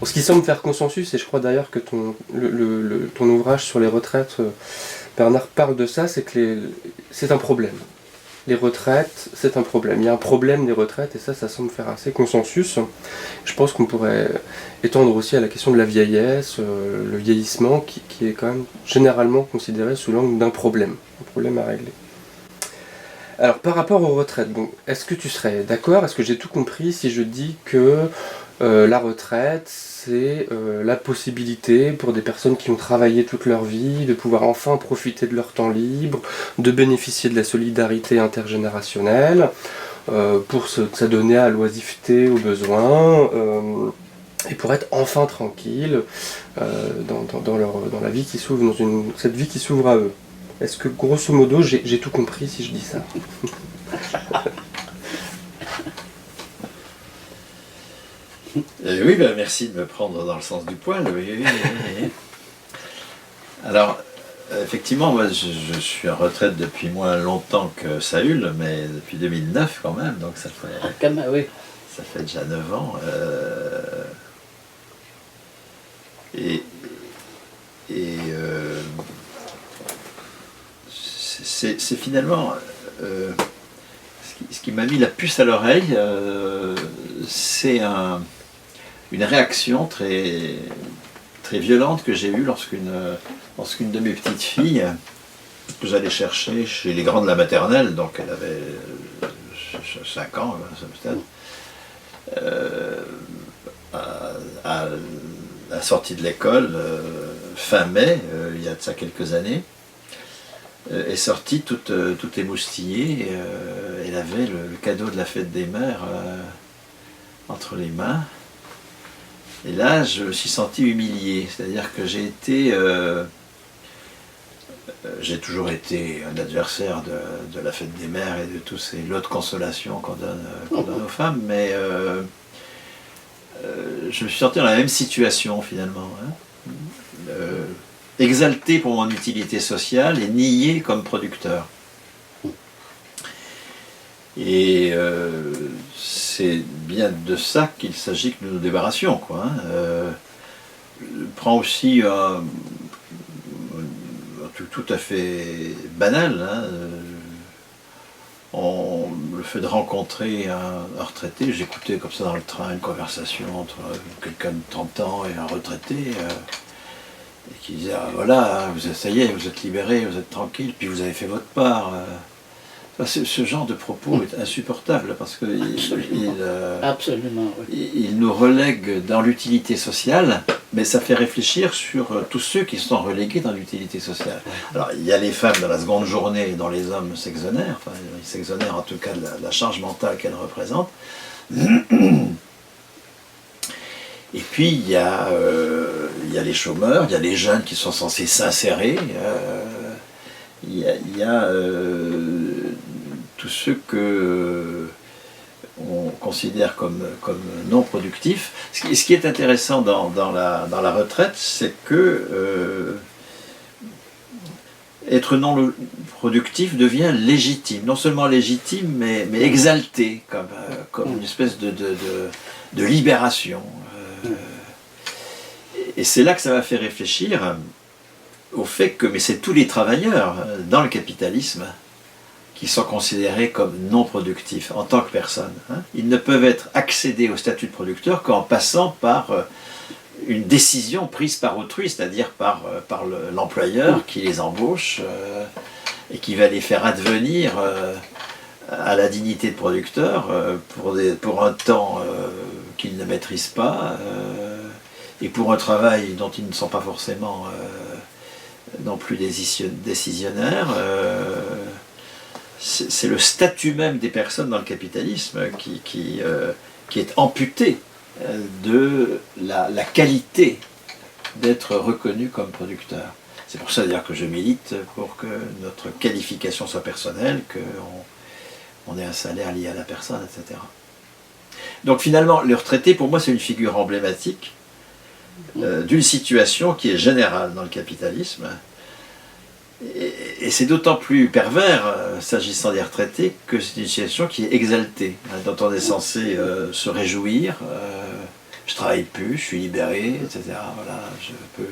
ce qui semble faire consensus, et je crois d'ailleurs que ton ouvrage sur les retraites, Bernard, parle de ça, c'est que c'est un problème. Les retraites, c'est un problème. Il y a un problème des retraites, et ça semble faire assez consensus. Je pense qu'on pourrait étendre aussi à la question de la vieillesse, le vieillissement, qui est quand même généralement considéré sous l'angle d'un problème à régler. Alors, par rapport aux retraites, bon, est-ce que tu serais d'accord, est-ce que j'ai tout compris si je dis que la retraite, c'est la possibilité pour des personnes qui ont travaillé toute leur vie de pouvoir enfin profiter de leur temps libre, de bénéficier de la solidarité intergénérationnelle, pour s'adonner à l'oisiveté, aux besoins, et pour être enfin tranquille dans la vie qui s'ouvre, cette vie qui s'ouvre à eux. Est-ce que grosso modo j'ai tout compris si je dis ça? Oui, ben merci de me prendre dans le sens du poil. Oui. Alors, effectivement, moi je suis en retraite depuis moins longtemps que Saül, mais depuis 2009 quand même, donc ça fait, Oui. ça fait déjà 9 ans. C'est finalement ce qui m'a mis la puce à l'oreille, c'est une réaction très, très violente que j'ai eue lorsqu'une de mes petites filles, que j'allais chercher chez les grands de la maternelle, donc elle avait 5 ans, peut-être, à la sortie de l'école, fin mai, il y a de ça quelques années, est sortie toute émoustillée. Elle avait le cadeau de la fête des mères entre les mains. Et là, je me suis senti humilié. C'est-à-dire que j'ai toujours été un adversaire de la fête des mères et de tous ces lots de consolation qu'on donne aux femmes, mais je me suis senti dans la même situation finalement. Exalté pour mon utilité sociale et nié comme producteur. Et c'est bien de ça qu'il s'agit que nous nous débarrassions, quoi. Prends aussi un truc tout à fait banal, le fait de rencontrer un retraité. J'écoutais comme ça dans le train une conversation entre quelqu'un de 30 ans et un retraité, et qui disait ah, voilà, ça y est, vous êtes libéré, vous êtes tranquille, puis vous avez fait votre part. Ce genre de propos est insupportable parce qu'il il nous relègue dans l'utilité sociale, mais ça fait réfléchir sur tous ceux qui sont relégués dans l'utilité sociale. Alors il y a les femmes dans la seconde journée dont les hommes s'exonèrent, enfin ils s'exonèrent en tout cas de la charge mentale qu'elles représentent. Et puis il y a les chômeurs, il y a les jeunes qui sont censés s'insérer, il y a tous ceux que on considère comme non productifs. Ce qui est intéressant dans la retraite, c'est que être non productif devient légitime. Non seulement légitime, mais exalté, comme une espèce de libération. Et c'est là que ça m'a fait réfléchir au fait que, mais c'est tous les travailleurs dans le capitalisme qui sont considérés comme non productifs en tant que personnes. Ils ne peuvent être accédés au statut de producteur qu'en passant par une décision prise par autrui, c'est-à-dire par l'employeur qui les embauche et qui va les faire advenir à la dignité de producteur pour un temps qu'ils ne maîtrisent pas et pour un travail dont ils ne sont pas forcément non plus décisionnaires. C'est le statut même des personnes dans le capitalisme qui est amputé de la qualité d'être reconnu comme producteur. C'est pour ça d'ailleurs que je milite pour que notre qualification soit personnelle, qu'on ait un salaire lié à la personne, etc. Donc finalement, le retraité, pour moi, c'est une figure emblématique d'une situation qui est générale dans le capitalisme. Et c'est d'autant plus pervers, s'agissant des retraités, que c'est une situation qui est exaltée, dont on est censé se réjouir, je travaille plus, je suis libéré, etc. Voilà, je peux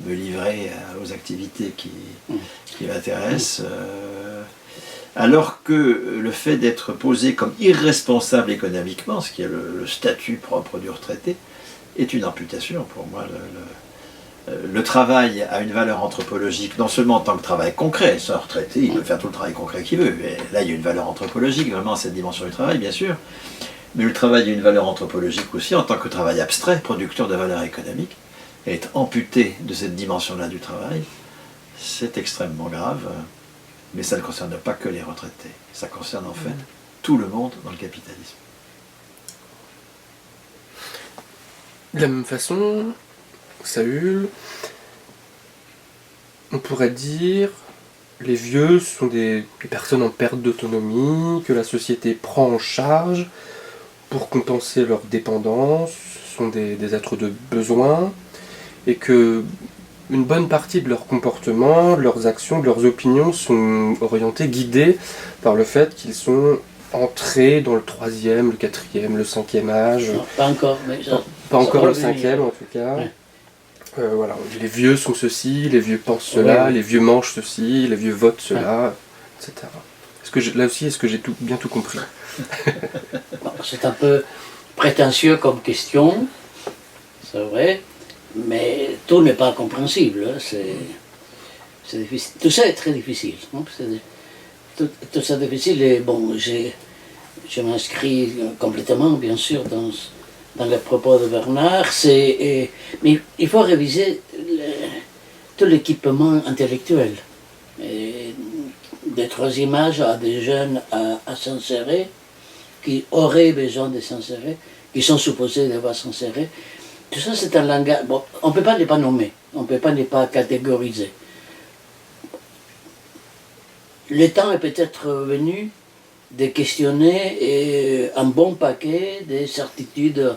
me livrer aux activités qui m'intéressent. Alors que le fait d'être posé comme irresponsable économiquement, ce qui est le statut propre du retraité, est une amputation pour moi. Le travail a une valeur anthropologique, non seulement en tant que travail concret, c'est un retraité, il peut faire tout le travail concret qu'il veut, et là il y a une valeur anthropologique, vraiment à cette dimension du travail, bien sûr, mais le travail a une valeur anthropologique aussi en tant que travail abstrait, producteur de valeur économique, et être amputé de cette dimension-là du travail, c'est extrêmement grave, mais ça ne concerne pas que les retraités, ça concerne en fait tout le monde dans le capitalisme. De la même façon, Saül, on pourrait dire les vieux sont des personnes en perte d'autonomie, que la société prend en charge pour compenser leur dépendance, sont des êtres de besoin, et que une bonne partie de leur comportement, de leurs actions, de leurs opinions sont orientées, guidées par le fait qu'ils sont entrés dans le 3e, le 4e, le 5e âge. Non, pas encore, mais ça, pas encore le revient. 5e en tout cas. Ouais. Voilà, les vieux sont ceci, les vieux pensent cela, Ouais. les vieux mangent ceci, les vieux votent cela, etc. Là aussi, est-ce que j'ai bien tout compris? Bon, c'est un peu prétentieux comme question, c'est vrai, mais tout n'est pas compréhensible. Hein, c'est difficile. Tout ça est très difficile. Hein, tout ça est difficile et bon, je m'inscris complètement, bien sûr, dans les propos de Bernard. Mais il faut réviser tout l'équipement intellectuel. Et des 3 images à des jeunes à s'insérer, qui auraient besoin de s'insérer, qui sont supposés devoir s'insérer. Tout ça, c'est un langage. Bon, on ne peut pas ne pas nommer, on ne peut pas ne pas catégoriser. Le temps est peut-être venu de questionner un bon paquet de certitudes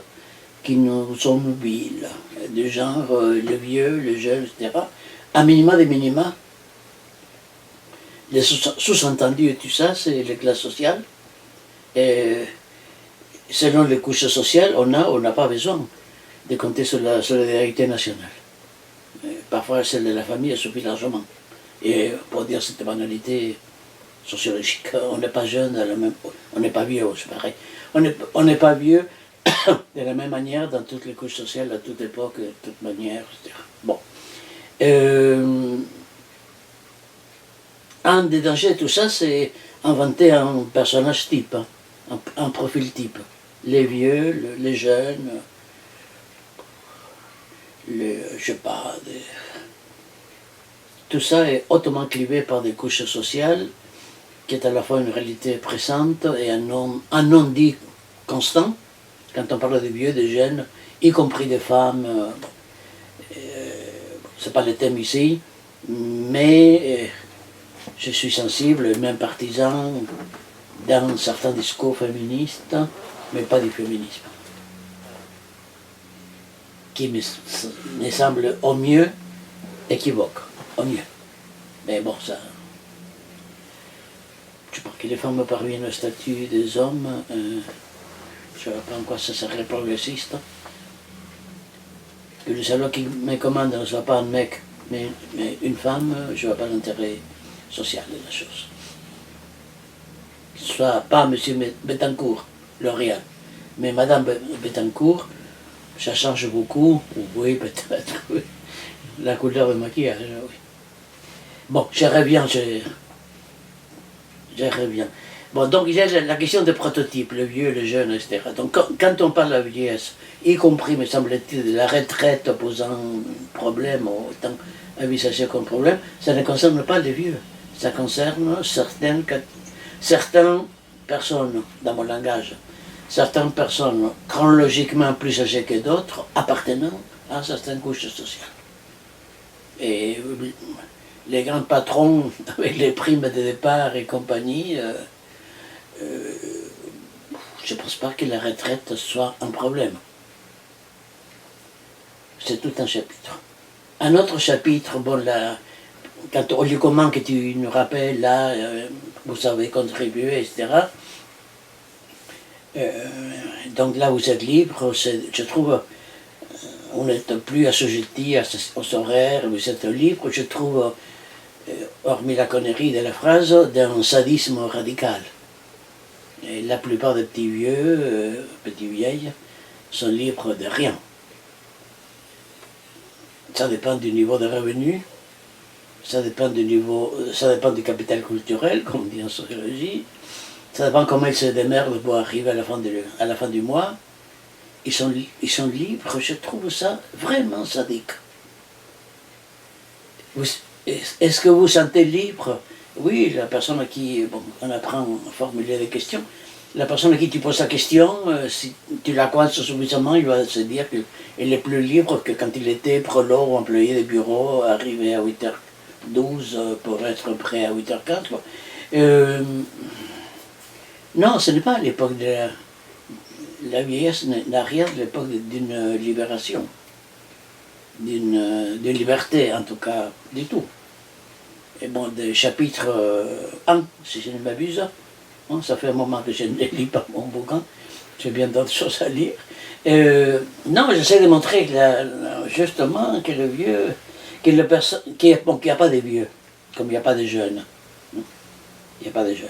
qui nous sont mobiles, du genre le vieux, le jeune, etc. À minima des minima. Les sous-entendus et tout ça, c'est les classes sociales. Et selon les couches sociales, on n'a pas besoin de compter sur la solidarité nationale. Parfois, celle de la famille suffit largement. Et pour dire cette banalité sociologique, on n'est pas jeune, on n'est pas vieux, c'est pareil. On n'est pas vieux de la même manière dans toutes les couches sociales, à toute époque, de toute manière, etc. Bon. Un des dangers de tout ça, c'est inventer un personnage type, un profil type. Les vieux, les jeunes, je sais pas, tout ça est hautement clivé par des couches sociales, qui est à la fois une réalité présente et un non-dit constant. Quand on parle des vieux, des jeunes, y compris des femmes, c'est pas le thème ici, mais je suis sensible, et même partisan, dans certains discours féministes, mais pas du féminisme, qui me semble au mieux équivoque, au mieux. Mais bon, ça... Je pense que les femmes parviennent au statut des hommes, je ne sais pas en quoi ça serait progressiste. Que le salaud qui me commande ne soit pas un mec, mais une femme, je ne vois pas l'intérêt social de la chose. Que ce soit pas M. Bettencourt, L'Oréal, mais Madame Bettencourt, ça change beaucoup, oui peut-être, oui. La couleur de maquillage, oui. Bon, je reviens. Bon, donc il y a la question des prototypes, le vieux, le jeune, etc. Donc quand on parle de la vieillesse, y compris, me semble-t-il, de la retraite posant problème, ou étant envisagé comme problème, ça ne concerne pas les vieux. Ça concerne certaines personnes, dans mon langage, certaines personnes chronologiquement plus âgées que d'autres, appartenant à certaines couches sociales. Et les grands patrons, avec les primes de départ et compagnie, je ne pense pas que la retraite soit un problème. C'est tout un chapitre. Un autre chapitre, bon là, quand on lui comment que tu nous rappelles, là, vous avez contribué, etc. donc là, vous êtes libre, je trouve, vous n'êtes plus assujetti aux horaires, vous êtes libre, je trouve, hormis la connerie de la phrase, d'un sadisme radical. Et la plupart des petits vieux, petits vieilles, sont libres de rien. Ça dépend du niveau de revenu, ça dépend du capital culturel, comme on dit en sociologie, ça dépend comment ils se démerdent pour arriver à la fin du mois. Ils sont libres, je trouve ça vraiment sadique. Est-ce que vous vous sentez libre? Oui, la personne à qui on apprend à formuler des questions, la personne à qui tu poses la question, si tu la coinces suffisamment, il va se dire qu'il est plus libre que quand il était prolo ou employé de bureau, arrivé à 8h12 pour être prêt à 8h15. Non, ce n'est pas l'époque de la vieillesse, n'a rien de l'époque d'une libération, d'une liberté en tout cas, du tout. Et bon, des chapitres 1, si je ne m'abuse, bon, ça fait un moment que je ne lis pas mon bouquin, j'ai bien d'autres choses à lire. Non, j'essaie de montrer justement que le vieux, qu'il n'y a pas de vieux, comme il n'y a pas de jeunes. Il n'y a pas de jeunes.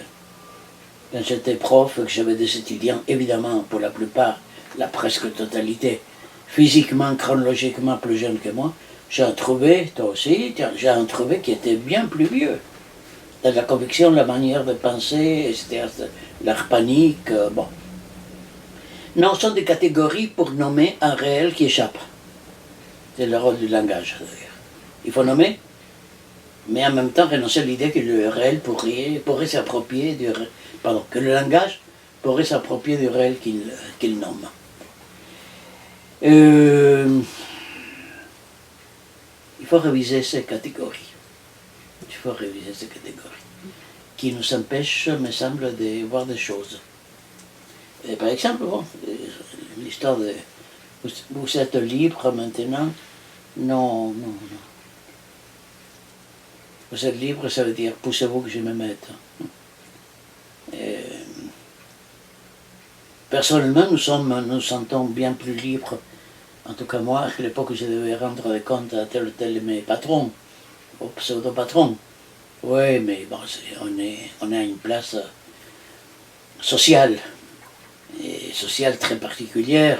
Quand j'étais prof, que j'avais des étudiants, évidemment, pour la plupart, la presque totalité, physiquement, chronologiquement plus jeunes que moi, j'ai en trouvé, toi aussi, j'ai en trouvé qui était bien plus vieux. Dans la conviction, la manière de penser, etc., leur panique, bon. Non, ce sont des catégories pour nommer un réel qui échappe. C'est le rôle du langage, d'ailleurs. Il faut nommer, mais en même temps renoncer à l'idée que le réel pourrait s'approprier du réel. Pardon, que le langage pourrait s'approprier du réel qu'il nomme. Il faut réviser ces catégories. Il faut réviser ces catégories qui nous empêchent, me semble, de voir des choses. Et par exemple, bon, l'histoire de vous êtes libre maintenant. Non, non, non. Vous êtes libre, ça veut dire poussez-vous que je me mette. Personnellement, nous sentons bien plus libres, en tout cas moi, à l'époque où je devais rendre des comptes à tel ou tel de mes patrons, aux pseudo-patrons. Oui, mais bon, on est à une place sociale, et sociale très particulière.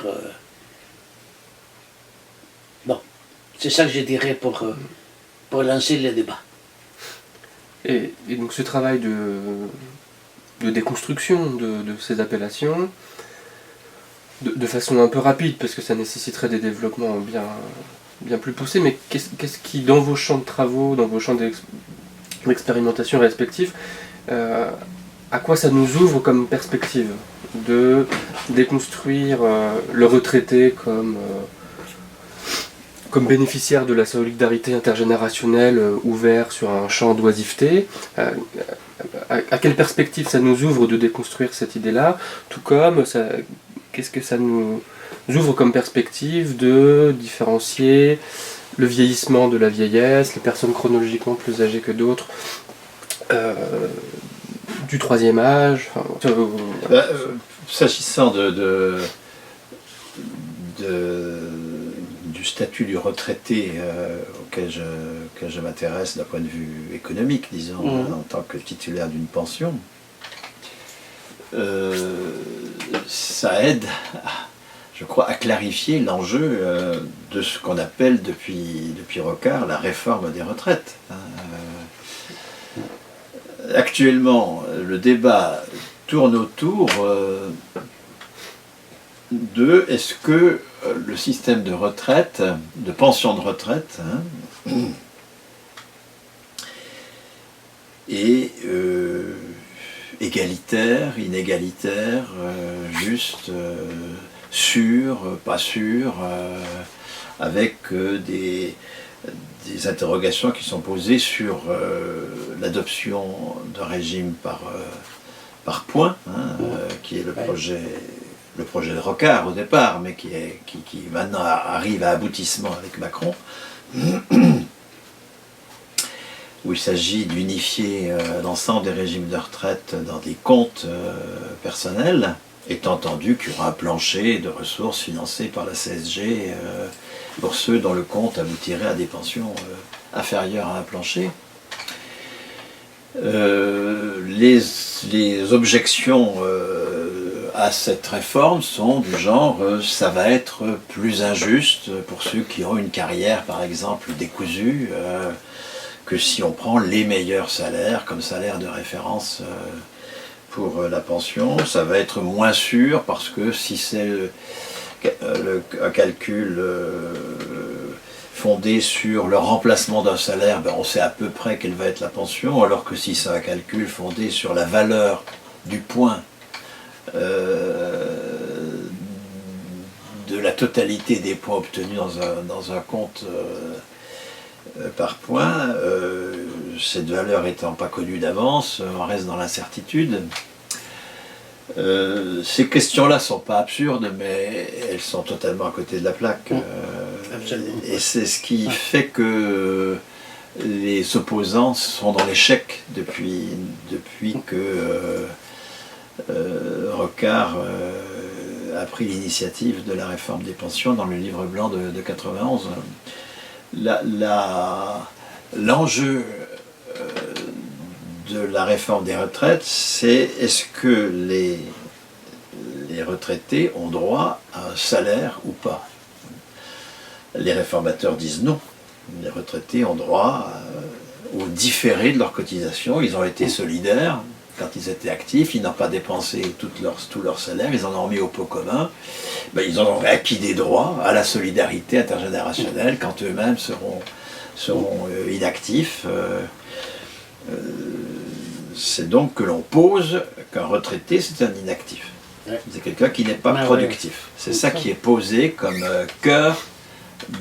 Bon, c'est ça que je dirais pour lancer le débat. Et donc ce travail de déconstruction de ces appellations, de façon un peu rapide, parce que ça nécessiterait des développements bien plus poussés, mais qu'est-ce qui, dans vos champs de travaux, dans vos champs d'expérimentation respectifs, à quoi ça nous ouvre comme perspective de déconstruire le retraité comme bénéficiaire de la solidarité intergénérationnelle ouvert sur un champ d'oisiveté, à quelle perspective ça nous ouvre de déconstruire cette idée-là, tout comme qu'est-ce que ça nous ouvre comme perspective de différencier le vieillissement de la vieillesse, les personnes chronologiquement plus âgées que d'autres, du troisième âge. S'agissant du statut du retraité auquel je m'intéresse d'un point de vue économique, disons, en tant que titulaire d'une pension, ça aide, je crois, à clarifier l'enjeu de ce qu'on appelle depuis Rocard la réforme des retraites. Actuellement, le débat tourne autour de est-ce que le système de retraite, de pension de retraite, est égalitaire, inégalitaire, juste, sûr, pas sûr, avec des interrogations qui sont posées sur l'adoption d'un régime par points, qui est le projet de Rocard au départ, mais qui maintenant arrive à aboutissement avec Macron, où il s'agit d'unifier l'ensemble des régimes de retraite dans des comptes personnels, étant entendu qu'il y aura un plancher de ressources financé par la CSG pour ceux dont le compte aboutirait à des pensions inférieures à un plancher. Les objections à cette réforme sont du genre ça va être plus injuste pour ceux qui ont une carrière par exemple décousue que si on prend les meilleurs salaires comme salaire de référence pour la pension. Ça va être moins sûr parce que si c'est un calcul fondé sur le remplacement d'un salaire, ben on sait à peu près quelle va être la pension, alors que si c'est un calcul fondé sur la valeur du point de la totalité des points obtenus dans un compte par point, cette valeur étant pas connue d'avance, on reste dans l'incertitude. Ces questions-là sont pas absurdes, mais elles sont totalement à côté de la plaque. Et c'est ce qui fait que les opposants sont dans l'échec depuis que Rocard a pris l'initiative de la réforme des pensions dans le livre blanc de 91. L'enjeu de la réforme des retraites, c'est est-ce que les retraités ont droit à un salaire ou pas? Les réformateurs disent non. Les retraités ont droit au différé de leur cotisation. Ils ont été solidaires quand ils étaient actifs, ils n'ont pas dépensé tout leur salaire, ils en ont remis au pot commun. Ben, ils ont acquis des droits à la solidarité intergénérationnelle quand eux-mêmes seront inactifs. C'est donc que l'on pose qu'un retraité, c'est un inactif. C'est quelqu'un qui n'est pas productif. C'est ça qui est posé comme cœur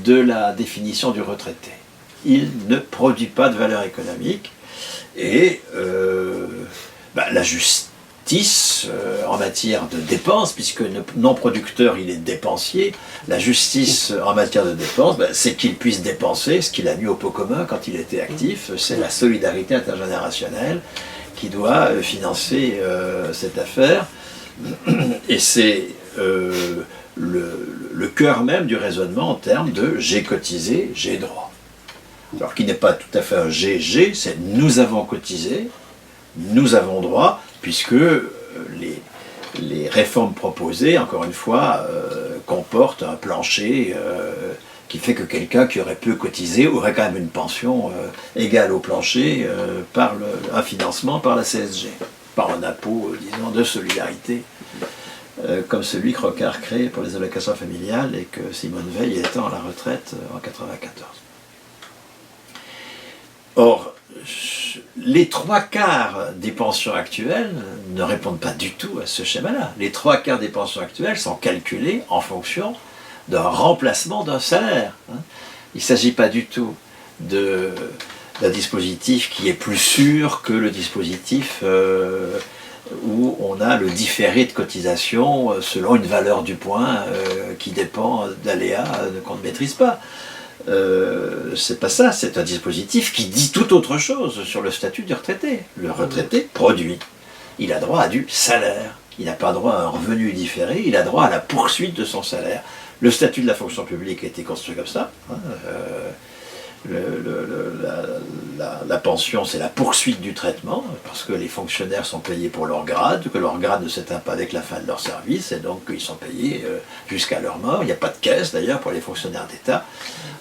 de la définition du retraité. Il ne produit pas de valeur économique et la justice en matière de dépenses, puisque non producteur il est dépensier, la justice en matière de dépenses, c'est qu'il puisse dépenser ce qu'il a mis au pot commun quand il était actif. C'est la solidarité intergénérationnelle qui doit financer cette affaire, et c'est le cœur même du raisonnement en termes de j'ai cotisé, j'ai droit. Alors qui n'est pas tout à fait un GG, c'est nous avons cotisé, nous avons droit, puisque les réformes proposées, encore une fois, comportent un plancher qui fait que quelqu'un qui aurait peu cotisé aurait quand même une pension égale au plancher par un financement par la CSG, par un impôt, disons, de solidarité, comme celui que Rocard crée pour les allocations familiales et que Simone Veil étend à la retraite en 1994. Or, les 3/4 des pensions actuelles ne répondent pas du tout à ce schéma-là. Les 3/4 des pensions actuelles sont calculées en fonction d'un remplacement d'un salaire. Il ne s'agit pas du tout d'un dispositif qui est plus sûr que le dispositif où on a le différé de cotisation selon une valeur du point qui dépend d'aléas qu'on ne maîtrise pas. C'est pas ça, c'est un dispositif qui dit tout autre chose sur le statut du retraité. Le retraité produit, il a droit à du salaire, il n'a pas droit à un revenu différé, il a droit à la poursuite de son salaire. Le statut de la fonction publique a été construit comme ça. La pension, c'est la poursuite du traitement, parce que les fonctionnaires sont payés pour leur grade, que leur grade ne s'éteint pas avec la fin de leur service, et donc ils sont payés jusqu'à leur mort. Il n'y a pas de caisse d'ailleurs pour les fonctionnaires d'État.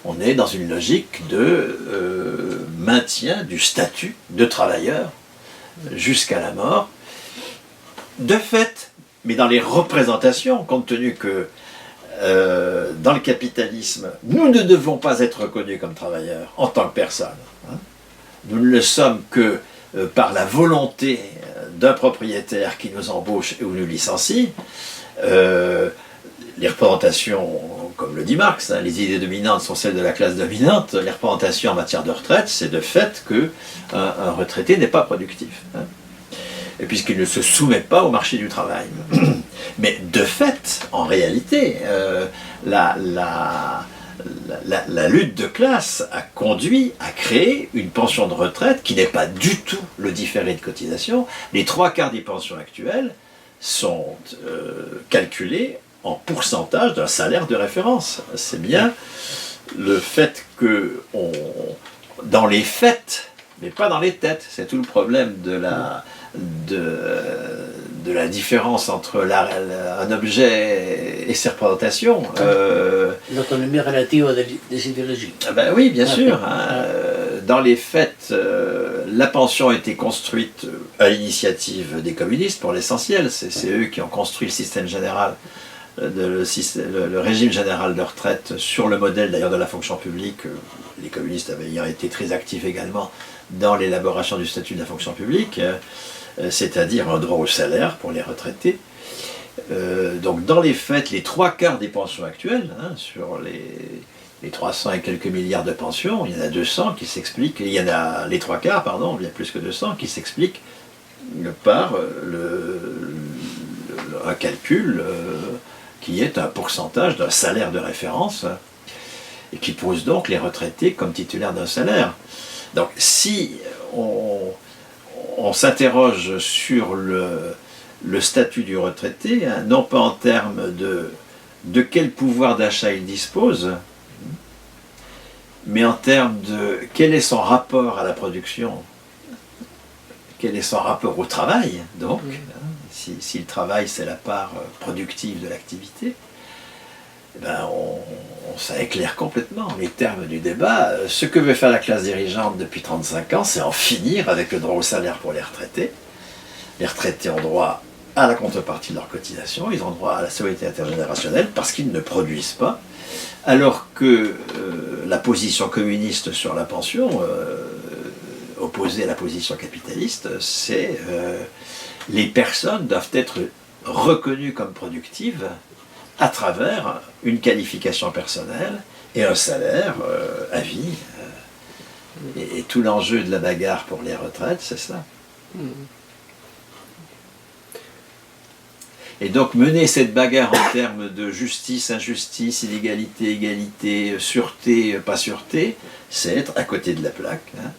On est dans une logique de maintien du statut de travailleur jusqu'à la mort. De fait, mais dans les représentations, compte tenu que dans le capitalisme, nous ne devons pas être reconnus comme travailleurs en tant que personne. Nous ne le sommes que par la volonté d'un propriétaire qui nous embauche ou nous licencie. Les représentations, comme le dit Marx, les idées dominantes sont celles de la classe dominante. Les représentations en matière de retraite, c'est de fait qu'un retraité n'est pas productif. Et puisqu'il ne se soumet pas au marché du travail. Mais de fait, en réalité, la lutte de classe a conduit à créer une pension de retraite qui n'est pas du tout le différé de cotisation. Les 3/4 des pensions actuelles, sont calculés en pourcentage d'un salaire de référence. C'est bien le fait que, dans les faits, mais pas dans les têtes, c'est tout le problème de la différence entre un objet et ses représentations. L'autonomie relative des idéologies. Ben oui, bien sûr. Hein. Dans les faits, la pension a été construite à l'initiative des communistes pour l'essentiel. C'est eux qui ont construit le système général, le régime général de retraite sur le modèle d'ailleurs de la fonction publique. Les communistes ayant été très actifs également dans l'élaboration du statut de la fonction publique, c'est-à-dire un droit au salaire pour les retraités. Donc dans les faits, les 3/4 des pensions actuelles, hein, sur les 300 et quelques milliards de pensions, il y en a 200 qui s'expliquent, il y en a les 3/4, pardon, il y a plus que 200 qui s'expliquent par un calcul qui est un pourcentage d'un salaire de référence et qui pose donc les retraités comme titulaires d'un salaire. Donc si on s'interroge sur le statut du retraité, hein, non pas en termes de quel pouvoir d'achat il dispose, mais en termes de quel est son rapport à la production, quel est son rapport au travail, donc, hein, si le travail c'est la part productive de l'activité, ben ça éclaire complètement les termes du débat. Ce que veut faire la classe dirigeante depuis 35 ans, c'est en finir avec le droit au salaire pour les retraités. Les retraités ont droit à la contrepartie de leur cotisation, ils ont droit à la sécurité intergénérationnelle parce qu'ils ne produisent pas, alors que la position communiste sur la pension, opposée à la position capitaliste, c'est les personnes doivent être reconnues comme productives à travers une qualification personnelle et un salaire à vie. Et tout l'enjeu de la bagarre pour les retraites, c'est ça. Et donc mener cette bagarre en termes de justice, injustice, inégalité, égalité, sûreté, pas sûreté, c'est être à côté de la plaque. Hein.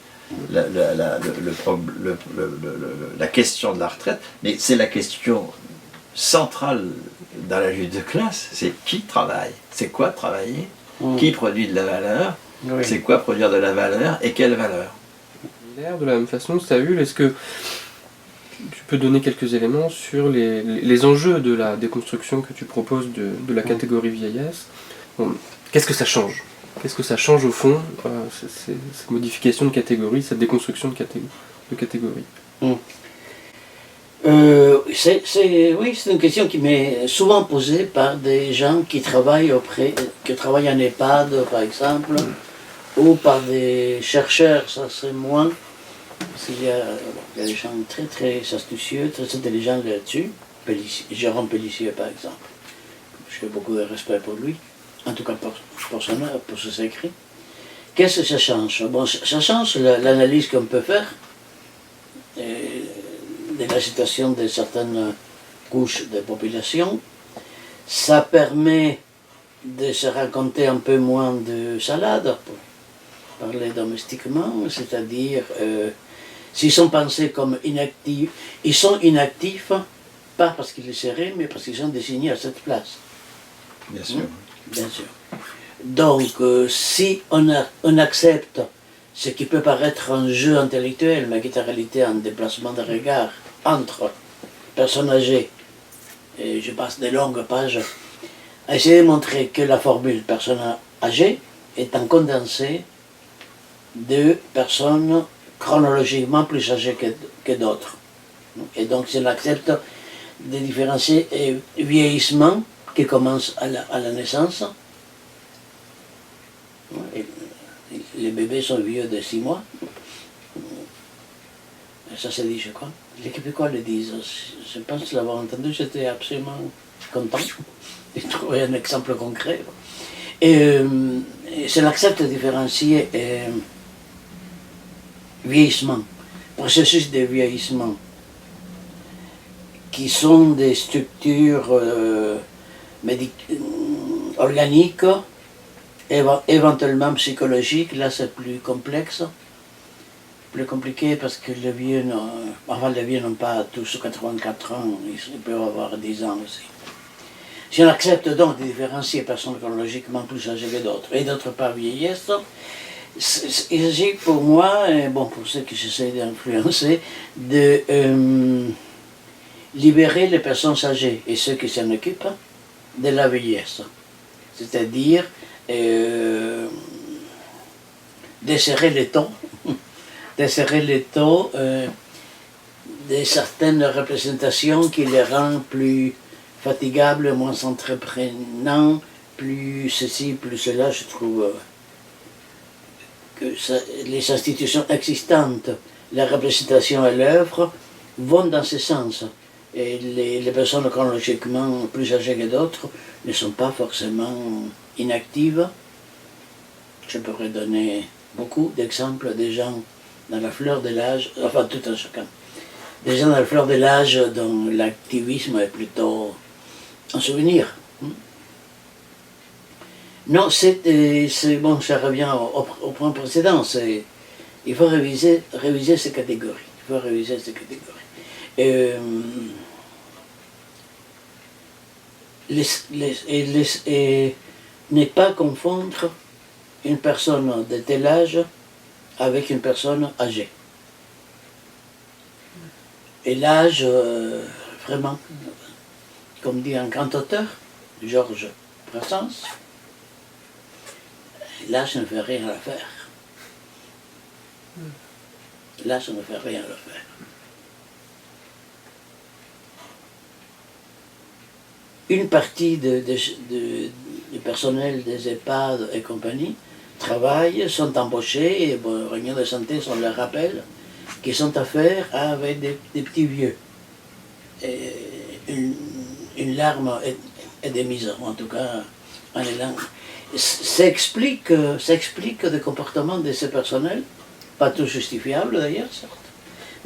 La question de la retraite, mais c'est la question centrale dans la lutte de classe, c'est qui travaille, c'est quoi travailler, qui produit de la valeur, c'est quoi produire de la valeur et quelle valeur. De la même façon, Saül, est-ce que tu peux donner quelques éléments sur les enjeux de la déconstruction que tu proposes de la catégorie vieillesse? Qu'est-ce que ça change? Qu'est-ce que ça change au fond, cette modification de catégorie, cette déconstruction de catégorie? Oui, c'est une question qui m'est souvent posée par des gens qui travaillent en EHPAD, par exemple, ou par des chercheurs, ça serait moins. Parce qu'il y a des gens très très astucieux, très intelligents là-dessus. Jérôme Pellissier, par exemple. J'ai beaucoup de respect pour lui, en tout cas pour ses écrits. Qu'est-ce que ça change? Bon, ça change l'analyse qu'on peut faire de la situation de certaines couches de population. Ça permet de se raconter un peu moins de salade, pour parler domestiquement, c'est-à-dire s'ils sont pensés comme inactifs, ils sont inactifs, pas parce qu'ils le seraient, mais parce qu'ils sont désignés à cette place. Bien sûr. Bien sûr. Donc, si on accepte ce qui peut paraître un jeu intellectuel, mais qui est en réalité un déplacement de regard entre personnes âgées, et je passe de longues pages, à essayer de montrer que la formule personne âgée est un condensé de personnes chronologiquement plus âgées que d'autres. Et donc, si on accepte de différencier vieillissement qui commence à la naissance, et les bébés sont vieux de 6 mois, ça se dit, je crois. Les Québécois le disent. Je pense l'avoir entendu, j'étais absolument content de trouver un exemple concret. Et si on accepte de différencier vieillissement, processus de vieillissement, qui sont des structures organiques, éventuellement psychologiques, là c'est plus complexe, plus compliqué parce que les vieux n'ont pas tous 84 ans, ils peuvent avoir 10 ans aussi. Si on accepte donc de différencier personnes chronologiquement plus âgées que d'autres, et d'autre part vieillesse, il s'agit pour moi, et bon, pour ceux qui j'essaie d'influencer, de libérer les personnes âgées et ceux qui s'en occupent de la vieillesse. C'est-à-dire desserrer les taux, de certaines représentations qui les rendent plus fatigables, moins entreprenants, plus ceci, plus cela. Je trouve que les institutions existantes, la représentation et l'œuvre vont dans ce sens. Et les personnes chronologiquement plus âgées que d'autres ne sont pas forcément inactives. Je pourrais donner beaucoup d'exemples des gens dans la fleur de l'âge, enfin tout un chacun, des gens dans la fleur de l'âge dont l'activisme est plutôt un souvenir. Non, c'est bon, ça revient au point précédent, il faut réviser ces catégories. Il faut réviser ces catégories. Et ne pas confondre une personne de tel âge avec une personne âgée. Et l'âge, vraiment, comme dit un grand auteur, Georges Brassens, l'âge ne fait rien à faire. L'âge ne fait rien à faire. Une partie du personnel des EHPAD et compagnie travaillent, sont embauchés, et les réunions de santé sont le rappel, qui sont à faire avec des petits vieux. Et une larme est démise, en tout cas un élan. Ça explique le comportement de ces personnels, pas tout justifiable d'ailleurs, certes,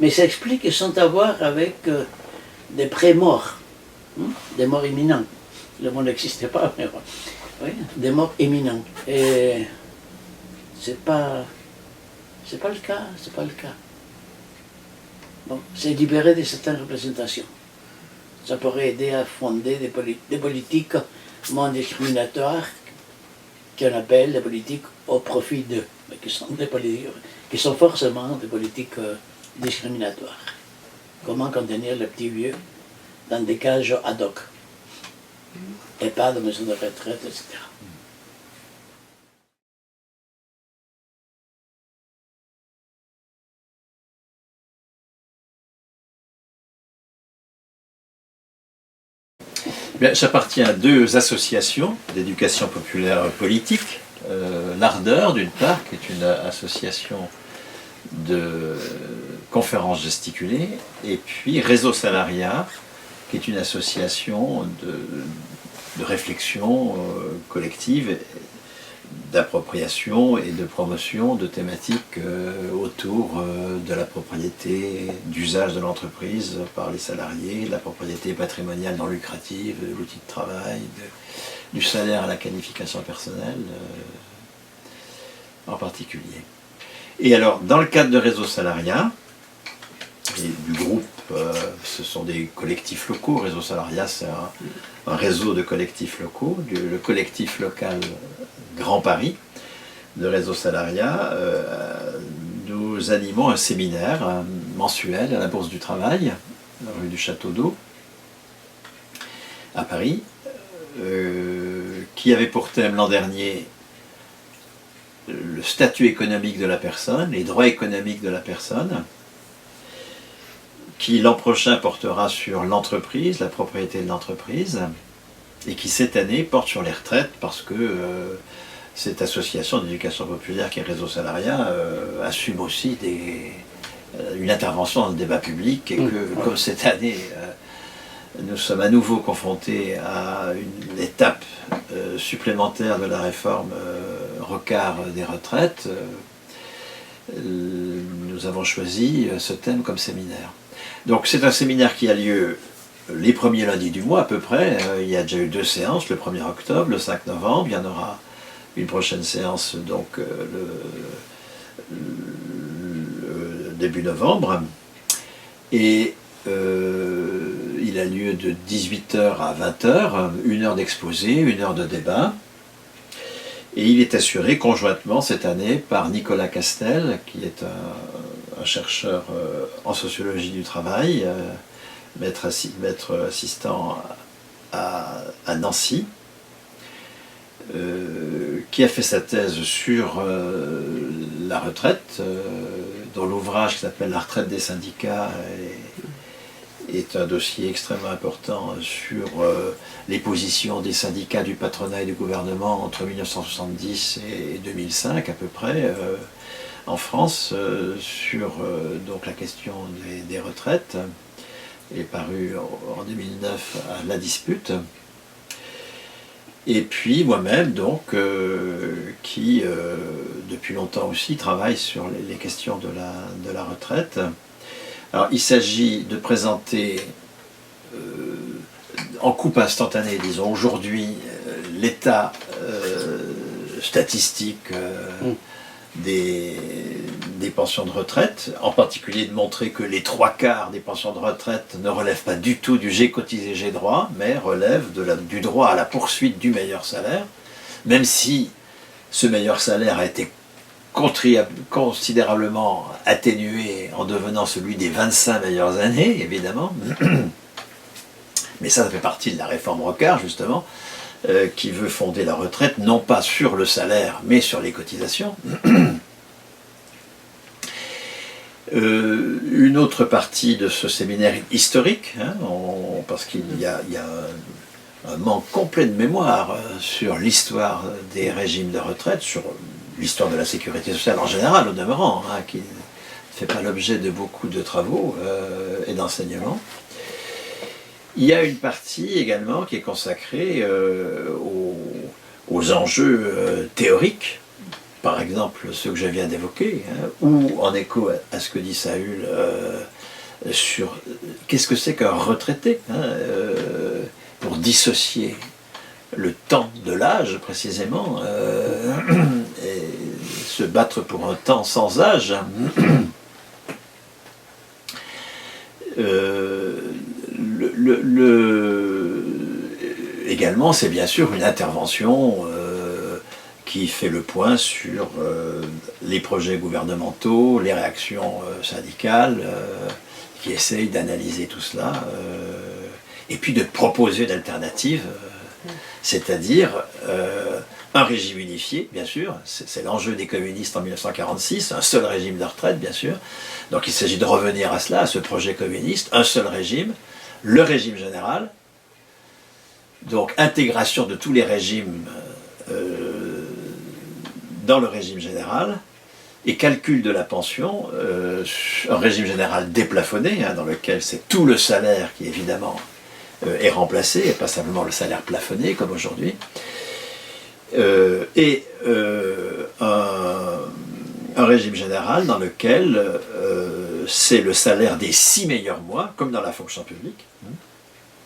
mais ça explique qu'ils sont à voir avec des pré-morts. Des morts imminents. Le mot n'existait pas, mais oui, des morts imminents. Et c'est pas le cas, c'est pas le cas. Bon, c'est libéré de certaines représentations. Ça pourrait aider à fonder des politiques moins discriminatoires qu'on appelle des politiques au profit d'eux, mais qui sont forcément des politiques discriminatoires. Comment contenir les petits vieux dans des cages ad hoc, et pas de maisons de retraite, etc. Bien, j'appartiens à deux associations d'éducation populaire politique. L'Ardeur, d'une part, qui est une association de conférences gesticulées, et puis Réseau Salariat, qui est une association de réflexion collective, d'appropriation et de promotion de thématiques autour de la propriété, d'usage de l'entreprise par les salariés, de la propriété patrimoniale non lucrative, de l'outil de travail, du salaire à la qualification personnelle en particulier. Et alors, dans le cadre de Réseau Salariat, et du groupe, ce sont des collectifs locaux. Réseau Salariat, c'est un réseau de collectifs locaux, le collectif local Grand Paris de Réseau Salariat. Nous animons un séminaire mensuel à la Bourse du Travail, rue du Château d'Eau, à Paris, qui avait pour thème l'an dernier le statut économique de la personne, les droits économiques de la personne, qui l'an prochain portera sur l'entreprise, la propriété de l'entreprise, et qui cette année porte sur les retraites parce que cette association d'éducation populaire qui est Réseau Salariat assume aussi une intervention dans le débat public, et que comme cette année nous sommes à nouveau confrontés à une étape supplémentaire de la réforme Rocard des retraites, nous avons choisi ce thème comme séminaire. Donc c'est un séminaire qui a lieu les premiers lundis du mois à peu près. Il y a déjà eu 2 séances, le 1er octobre, le 5 novembre. Il y en aura une prochaine séance donc début novembre. Et il a lieu de 18h à 20h, 1 heure d'exposé, 1 heure de débat. Et il est assuré conjointement cette année par Nicolas Castel, qui est un chercheur en sociologie du travail, maître assistant à Nancy, qui a fait sa thèse sur la retraite, dont l'ouvrage qui s'appelle La retraite des syndicats est un dossier extrêmement important sur les positions des syndicats, du patronat et du gouvernement entre 1970 et 2005 à peu près en France sur donc la question des retraites, est paru en 2009 à La Dispute. Et puis moi-même donc qui depuis longtemps aussi travaille sur les questions de la retraite. Alors, il s'agit de présenter en coupe instantanée, disons, aujourd'hui, l'état statistique des pensions de retraite, en particulier de montrer que les 3/4 des pensions de retraite ne relèvent pas du tout du j'ai cotisé, j'ai droit, mais relèvent du droit à la poursuite du meilleur salaire, même si ce meilleur salaire a été considérablement atténué en devenant celui des 25 meilleures années, évidemment. Mais ça fait partie de la réforme Rocard, justement, qui veut fonder la retraite, non pas sur le salaire, mais sur les cotisations. Une autre partie de ce séminaire historique, hein, parce qu'il y a un manque complet de mémoire sur l'histoire des régimes de retraite, sur l'histoire de la sécurité sociale en général, au demeurant, hein, qui ne fait pas l'objet de beaucoup de travaux et d'enseignements. Il y a une partie également qui est consacrée aux enjeux théoriques, par exemple ceux que je viens d'évoquer, hein, ou en écho à ce que dit Saül sur qu'est-ce que c'est qu'un retraité, hein, pour dissocier le temps de l'âge précisément, et se battre pour un temps sans âge. Également, c'est bien sûr une intervention qui fait le point sur les projets gouvernementaux, les réactions syndicales, qui essayent d'analyser tout cela, et puis de proposer une alternative, c'est-à-dire un régime unifié, bien sûr, c'est l'enjeu des communistes en 1946, un seul régime de retraite, bien sûr. Donc il s'agit de revenir à cela, à ce projet communiste, un seul régime, le régime général, donc intégration de tous les régimes dans le régime général, et calcul de la pension, un régime général déplafonné, hein, dans lequel c'est tout le salaire qui évidemment est remplacé, et pas simplement le salaire plafonné comme aujourd'hui, et un régime général dans lequel c'est le salaire des 6 meilleurs mois, comme dans la fonction publique,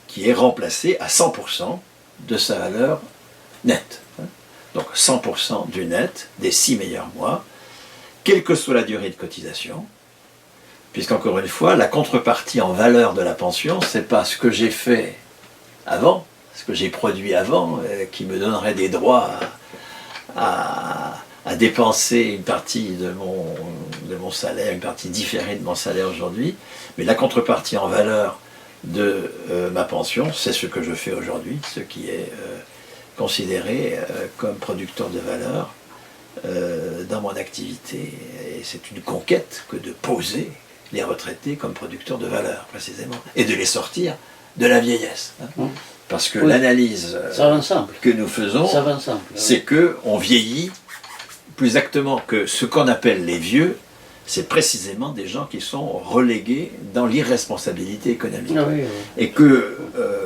qui est remplacé à 100% de sa valeur nette. Donc 100% du net des 6 meilleurs mois, quelle que soit la durée de cotisation, puisqu'encore une fois, la contrepartie en valeur de la pension, c'est pas ce que j'ai fait avant, ce que j'ai produit avant, qui me donnerait des droits à dépenser une partie de mon salaire, une partie différée de mon salaire aujourd'hui, mais la contrepartie en valeur de ma pension, c'est ce que je fais aujourd'hui, ce qui est considéré comme producteur de valeur dans mon activité. Et c'est une conquête que de poser les retraités comme producteurs de valeur, précisément, et de les sortir de la vieillesse. Hein. Parce que l'analyse que nous faisons, c'est qu'on vieillit plus exactement que ce qu'on appelle les vieux, c'est précisément des gens qui sont relégués dans l'irresponsabilité économique. Ah oui, oui. Et que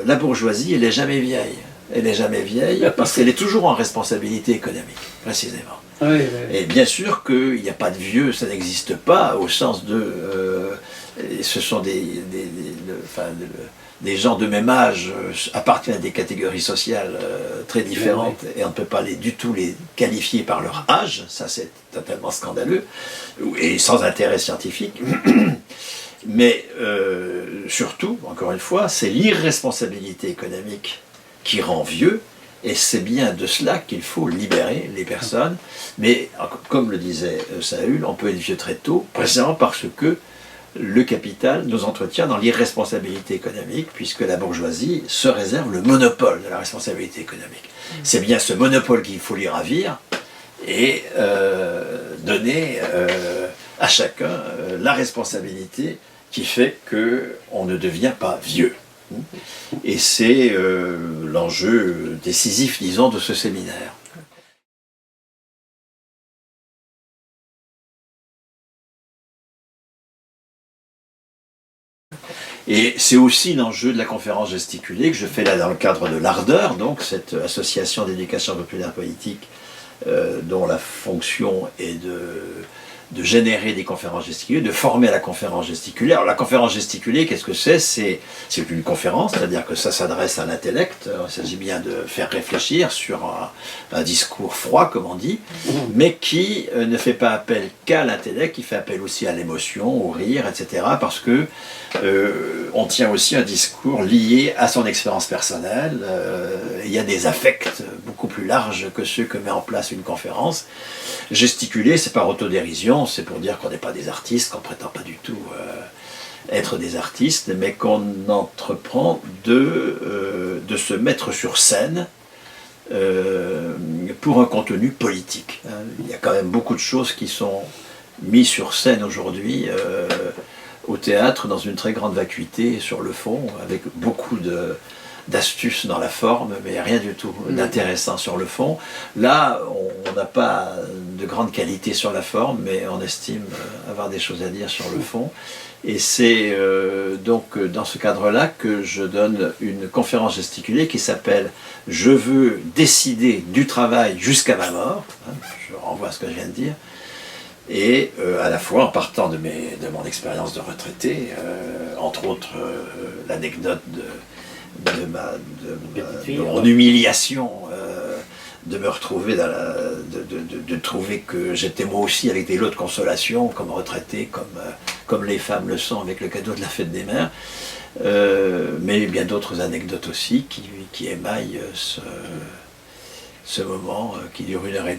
la bourgeoisie, elle n'est jamais vieille. Elle n'est jamais vieille parce qu'elle est toujours en responsabilité économique, précisément. Oui, oui. Et bien sûr qu'il n'y a pas de vieux, ça n'existe pas au sens de... ce sont des gens de même âge appartiennent à des catégories sociales très différentes et on ne peut pas du tout les qualifier par leur âge, ça c'est totalement scandaleux et sans intérêt scientifique. Mais surtout, encore une fois, c'est l'irresponsabilité économique qui rend vieux et c'est bien de cela qu'il faut libérer les personnes. Mais comme le disait Saül, on peut être vieux très tôt, précisément parce que le capital nous entretient dans l'irresponsabilité économique, puisque la bourgeoisie se réserve le monopole de la responsabilité économique. C'est bien ce monopole qu'il faut lui ravir et donner à chacun la responsabilité qui fait qu'on ne devient pas vieux. Et c'est l'enjeu décisif, disons, de ce séminaire. Et c'est aussi l'enjeu de la conférence gesticulée que je fais là dans le cadre de l'Ardeur, donc cette association d'éducation populaire politique dont la fonction est de générer des conférences gesticulées, de former à la conférence gesticulée. Alors la conférence gesticulée, qu'est-ce que c'est? C'est une conférence, c'est-à-dire que ça s'adresse à l'intellect, il s'agit bien de faire réfléchir sur un discours froid, comme on dit, mais qui ne fait pas appel qu'à l'intellect, qui fait appel aussi à l'émotion, au rire, etc., parce que on tient aussi un discours lié à son expérience personnelle, il y a des affects beaucoup plus larges que ceux que met en place une conférence. Gesticuler, c'est par autodérision, c'est pour dire qu'on n'est pas des artistes, qu'on ne prétend pas du tout être des artistes, mais qu'on entreprend de se mettre sur scène pour un contenu politique. Il y a quand même beaucoup de choses qui sont mises sur scène aujourd'hui au théâtre dans une très grande vacuité sur le fond, avec beaucoup d'astuces dans la forme, mais rien du tout d'intéressant sur le fond. Là, on n'a pas de grande qualité sur la forme, mais on estime avoir des choses à dire sur le fond. Et c'est donc dans ce cadre-là que je donne une conférence gesticulée qui s'appelle « Je veux décider du travail jusqu'à ma mort ». Je renvoie à ce que je viens de dire. Et à la fois en partant de mon expérience de retraité, entre autres l'anecdote de mon humiliation, de me retrouver de trouver que j'étais moi aussi avec des lots de consolation comme retraité, comme les femmes le sont avec le cadeau de la fête des mères, mais bien d'autres anecdotes aussi qui émaillent ce moment qui dure 1h30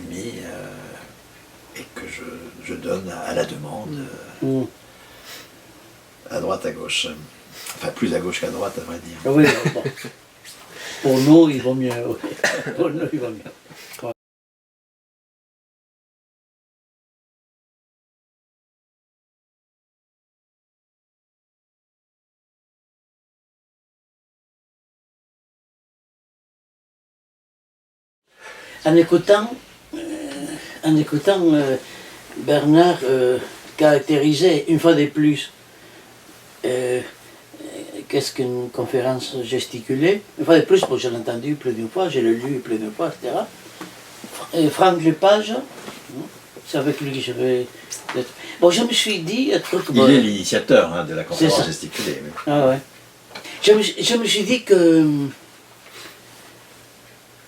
et que je donne à la demande, à droite, à gauche. Enfin, plus à gauche qu'à droite, à vrai dire. Oui, bon. Pour nous, il vaut mieux. Oui. Pour nous, il vaut mieux. En écoutant Bernard caractériser une fois de plus qu'est-ce qu'une conférence gesticulée. Une fois de plus, bon, je l'ai entendu plus d'une fois, je l'ai lu plus d'une fois, etc. Et Franck Lepage, c'est avec lui que je vais... Bon, je me suis dit... Il est l'initiateur de la conférence gesticulée. Mais... Ah ouais. Je me suis dit que...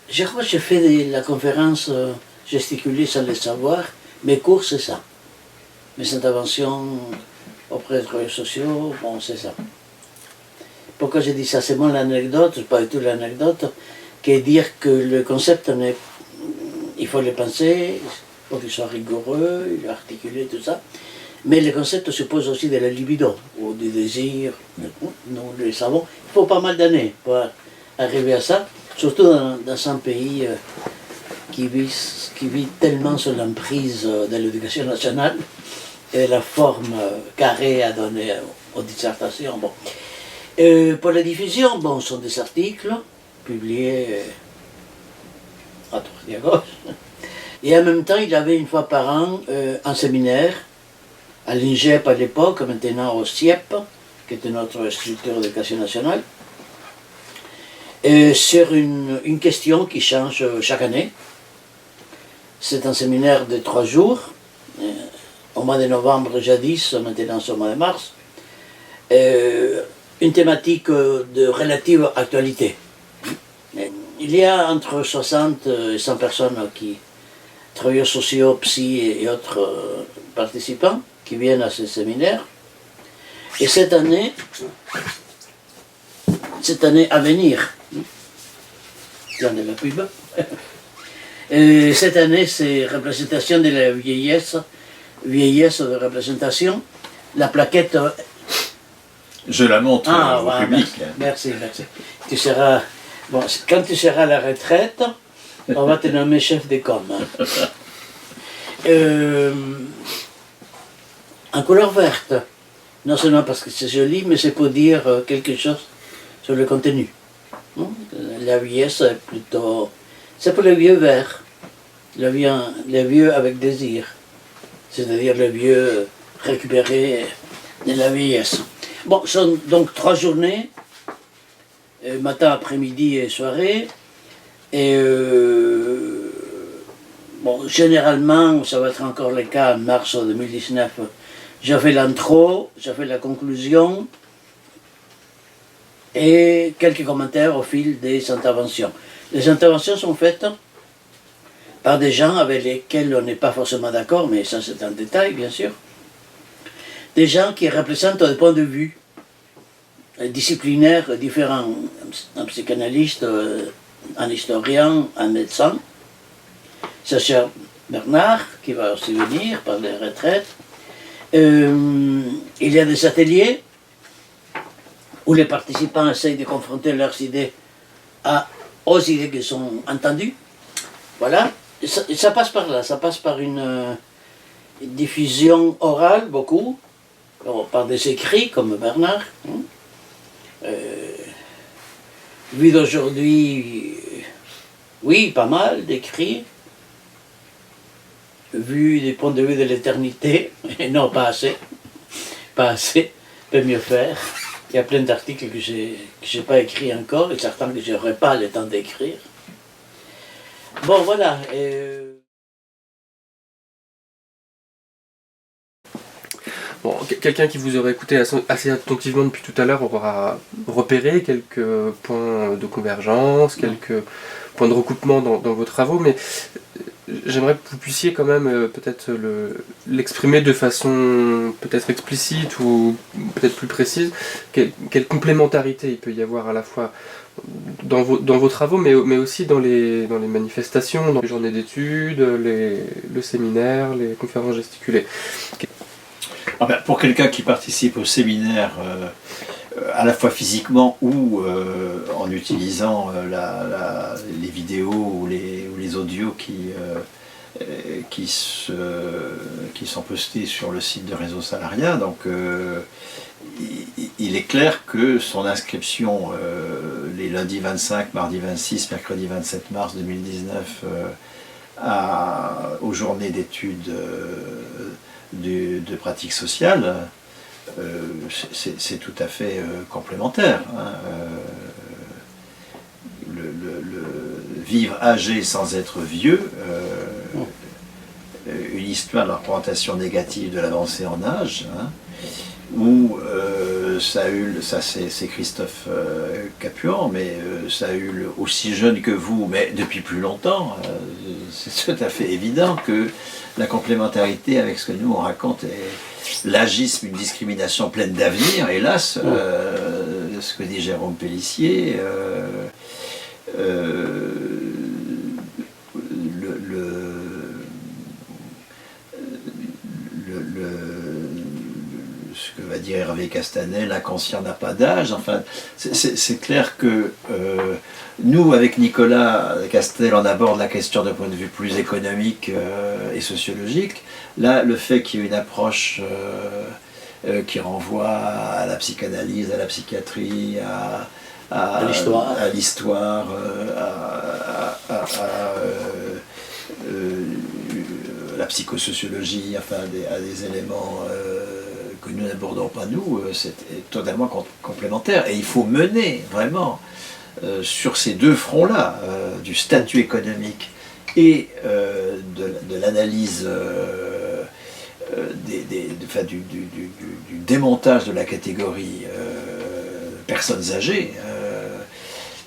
Je crois que j'ai fait la conférence gesticulée sans le savoir. Mes cours, c'est ça. Mes interventions auprès des travailleurs sociaux, bon, c'est ça. Pourquoi je dis ça? C'est mon anecdote, c'est pas du tout l'anecdote, qui est dire que le concept, il faut le penser, il faut qu'il soit rigoureux, il est articulé, tout ça. Mais le concept suppose aussi de la libido, ou du désir, nous le savons. Il faut pas mal d'années pour arriver à ça, surtout dans un pays qui vit tellement sous l'emprise de l'éducation nationale et la forme carrée à donner aux dissertations. Bon. Pour la diffusion, bon, ce sont des articles publiés à droite et à gauche. Et en même temps, il avait une fois par an un séminaire à l'INGEP à l'époque, maintenant au CIEP, qui était notre structure d'éducation nationale, sur une question qui change chaque année. C'est un séminaire de 3 jours, au mois de novembre jadis, maintenant c'est au mois de mars. une thématique de relative actualité. Il y a entre 60 et 100 personnes qui, travailleurs sociaux, psy et autres participants, qui viennent à ces séminaires. Et cette année à venir, il y en a la pub. Et cette année, c'est représentation de la vieillesse de représentation. La plaquette. Je la montre au voilà, public. Merci. Tu seras. Bon, quand tu seras à la retraite, on va te nommer chef de com. En couleur verte. Non seulement parce que c'est joli, mais c'est pour dire quelque chose sur le contenu. La vieillesse est plutôt... C'est pour les vieux verts, les vieux avec désir, c'est-à-dire les vieux récupérés de la vieillesse. Bon, ce sont donc 3 journées, matin, après-midi et soirée, et bon, généralement, ça va être encore le cas en mars 2019, j'ai fait l'intro, j'ai fait la conclusion, et quelques commentaires au fil des interventions. Les interventions sont faites par des gens avec lesquels on n'est pas forcément d'accord, mais ça c'est un détail bien sûr. Des gens qui représentent des points de vue disciplinaires différents. Un psychanalyste, un historien, un médecin. C'est cher Bernard qui va aussi venir par les retraites. Il y a des ateliers où les participants essayent de confronter leurs idées aux idées qui sont entendues. Voilà. Ça passe par là, ça passe par une diffusion orale, beaucoup, par des écrits comme Bernard. Vu d'aujourd'hui, oui, pas mal d'écrits. Vu du point de vue de l'éternité, non, pas assez. Pas assez, peut mieux faire. Il y a plein d'articles que j'ai pas écrits encore, et certains que je n'aurai pas le temps d'écrire. Bon, voilà. Bon, quelqu'un qui vous aurait écouté assez attentivement depuis tout à l'heure aura repéré quelques points de convergence, quelques points de recoupement dans vos travaux, mais j'aimerais que vous puissiez quand même peut-être l'exprimer de façon peut-être explicite ou peut-être plus précise. Quelle complémentarité il peut y avoir à la fois dans vos travaux, mais aussi dans les manifestations, dans les journées d'études, le séminaire, les conférences gesticulées. Pour quelqu'un qui participe au séminaire, à la fois physiquement ou en utilisant les vidéos ou les audios qui sont postés sur le site de Réseau Salariat, donc il est clair que son inscription les lundis 25, mardi 26, mercredi 27 mars 2019 aux journées d'études de pratique sociale, c'est tout à fait complémentaire. Vivre âgé sans être vieux, une histoire de la représentation négative de l'avancée en âge, où Saül, ça c'est Christophe Capuan, mais Saül aussi jeune que vous, mais depuis plus longtemps, c'est tout à fait évident que la complémentarité avec ce que nous on raconte est l'agisme, une discrimination pleine d'avenir, hélas, ce que dit Jérôme Pellissier, ce que va dire Hervé Castanel, l'inconscient n'a pas d'âge. Enfin, c'est clair que nous, avec Nicolas Castel, on aborde la question d'un point de vue plus économique et sociologique. Là, le fait qu'il y ait une approche qui renvoie à la psychanalyse, à la psychiatrie, à l'histoire, à la psychosociologie, enfin à des éléments que nous n'abordons pas nous, c'est totalement complémentaire. Et il faut mener vraiment sur ces deux fronts-là, du statut économique et de l'analyse du démontage de la catégorie personnes âgées,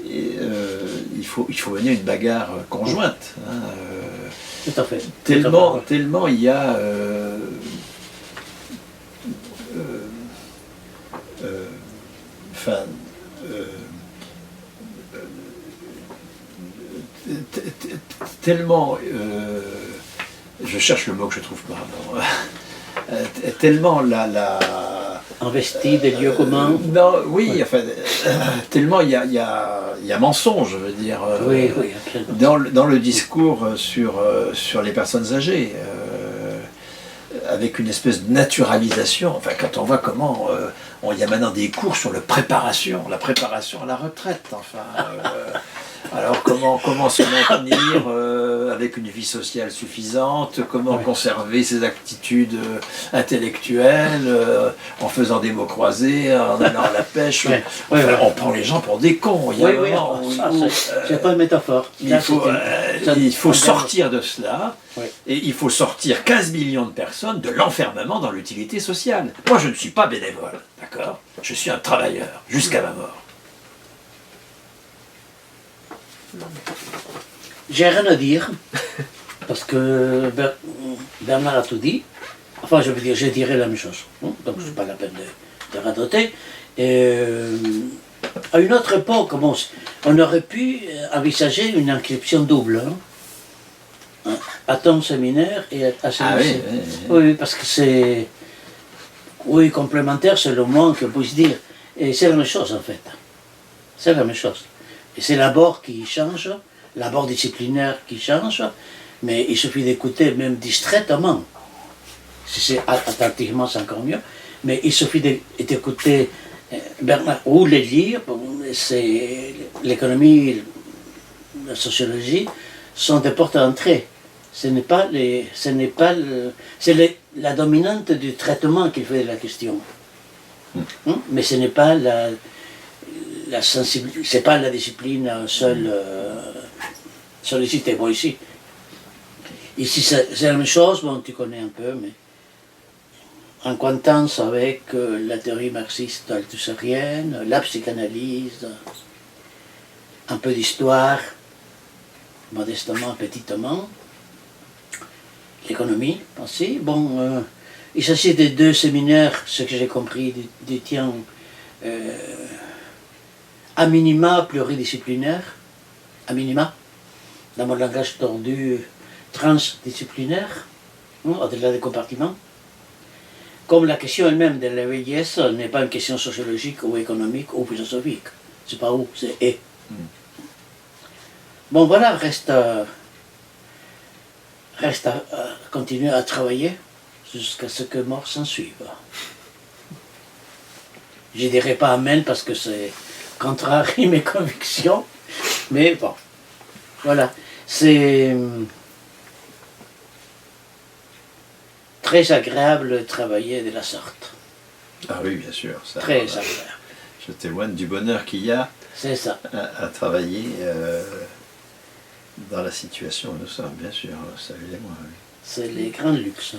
il faut mener une bagarre conjointe. Hein, Tout à fait. tellement il y a tellement je cherche le mot que je trouve pas. Tellement Investi des lieux communs. non, oui, enfin, tellement il y a mensonge, je veux dire, Oui, absolument. dans le discours sur les personnes âgées, avec une espèce de naturalisation. Enfin, quand on voit comment il y a maintenant des cours sur la préparation à la retraite. Enfin, alors comment se maintenir avec une vie sociale suffisante, comment conserver ses aptitudes intellectuelles en faisant des mots croisés, en allant à la pêche. On prend les gens pour des cons. Il y a un moment où c'est pas une métaphore. il faut sortir de cela, et il faut sortir 15 millions de personnes de l'enfermement dans l'utilité sociale. Moi, je ne suis pas bénévole, d'accord? Je suis un travailleur, jusqu'à ma mort. J'ai rien à dire, parce que Bernard a tout dit. Enfin, je veux dire, je dirais la même chose. Donc, ce n'est pas la peine de radoter. À une autre époque, on aurait pu envisager une inscription double. À ton séminaire et à celui-ci. Oui, parce que c'est... Oui, complémentaire, c'est le moins qu'on puisse dire. Et c'est la même chose, en fait. C'est la même chose. Et c'est l'abord qui change, l'abord disciplinaire qui change, mais il suffit d'écouter, même distraitement. Si c'est attentivement, c'est encore mieux. Mais il suffit d'écouter Bernard ou les lire. C'est l'économie, la sociologie sont des portes d'entrée. C'est la dominante du traitement qui fait la question. Mais ce n'est pas c'est pas la discipline seule sollicitée. Bon, ici c'est la même chose, bon, tu connais un peu, mais en contence avec la théorie marxiste althusserienne, la psychanalyse, un peu d'histoire, modestement, petitement, l'économie aussi. Bon, il s'agit de deux séminaires, ce que j'ai compris du tien, à minima pluridisciplinaire, à minima, dans mon langage tordu, transdisciplinaire, au-delà des compartiments. Comme la question elle-même de la vieillesse n'est pas une question sociologique ou économique ou philosophique. C'est pas où, c'est et. Bon voilà, reste à continuer à travailler jusqu'à ce que mort s'en suive. Je dirais pas amen parce que c'est contrarie mes convictions, mais bon, voilà, c'est très agréable de travailler de la sorte. Ah oui, bien sûr. Ça, très agréable. Je témoigne du bonheur qu'il y a c'est ça. À travailler dans la situation où nous sommes, bien sûr, ça évidemment. Oui. C'est les grands luxes.